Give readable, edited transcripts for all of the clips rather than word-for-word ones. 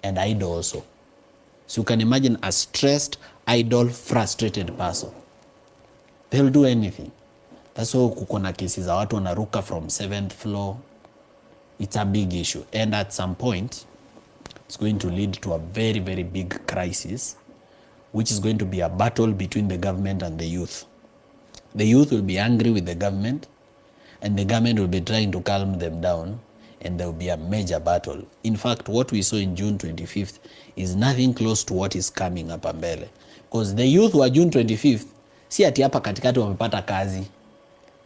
and idle also. So you can imagine a stressed, idle, frustrated person. They'll do anything. That's why kuko na kesi za watu wanaruka from 7th floor. It's a big issue. And at some point, it's going to lead to a very, very big crisis, which is going to be a battle between the government and the youth. The youth will be angry with the government, and the government will be trying to calm them down, and there will be a major battle. In fact, what we saw in June 25th is nothing close to what is coming up mbele. Because the youth wa June 25th, si ati hapa katikati wamepata kazi.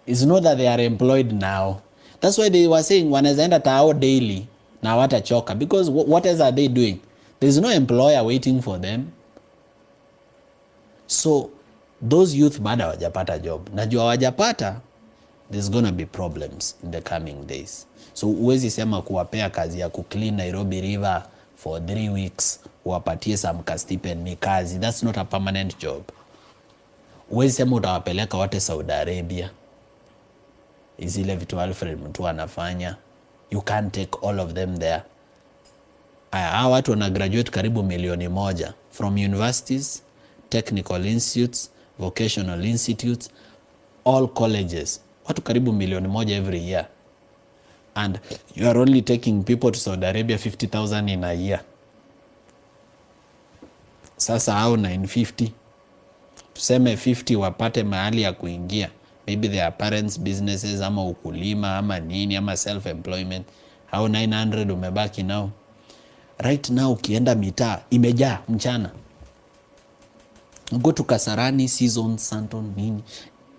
It's not that they are employed now. That's why they were saying wanaweza enda tao daily na hawatachoka, because what else are they doing? There's no employer waiting for them. So those youth bado hawajapata job. Najua hawajapata, there's gonna be problems in the coming days. So uwezi sema kuwapea kazi ya kuclean Nairobi River for 3 weeks, uwapatie some stipend ni kazi. That's not a permanent job. Uwezi sema utawapeleka wote Saudi Arabia. Izile vitu Alfred Mutua anafanya. You can't take all of them there. Hawa watu wana graduate karibu 1,000,000 from universities, technical institutes, vocational institutes, all colleges. Watu karibu 1,000,000 every year. And you are only taking people to Saudi Arabia 50,000 in a year. Sasa hao 950. Tuseme 50 wapate mahali ya kuingia. Maybe their parents' businesses, ama ukulima, ama nini, ama self-employment. Hao 900 umebaki nao. Right now ukienda mitaa imejaa mchana. Go to Kasarani, Season, Santon, nini.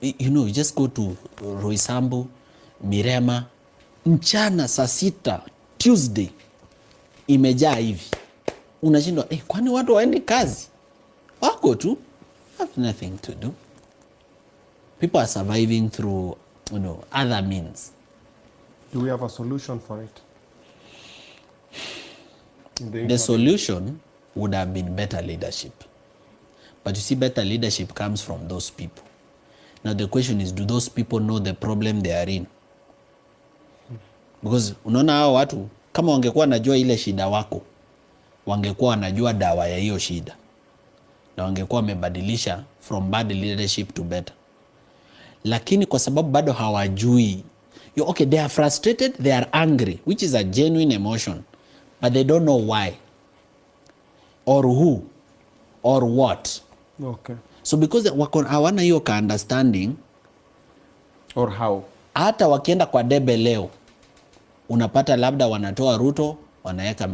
You know, you just go to Roysambu, Mirema. Mchana saa 6 Tuesday imejaa hivi. Unashindwa, kwani watu waendi kazi? Wako tu, have nothing to do. People are surviving through, other means. Do we have a solution for it? The solution would have been better leadership. But you see, better leadership comes from those people. Now the question is, do those people know the problem they are in? Because unaona hao watu kama wangekuwa wanajua ile shida wako, wangekuwa wanajua dawa ya hiyo shida, na wangekuwa wamebadilisha from bad leadership to better. Lakini kwa sababu bado hawajui, okay, they are frustrated, they are angry, which is a genuine emotion, but they don't know why or who or what. Okay. So because hawana hiyo ka understanding or how, hata wakienda kwa debe leo unapata labda wanatoa Ruto wanaweka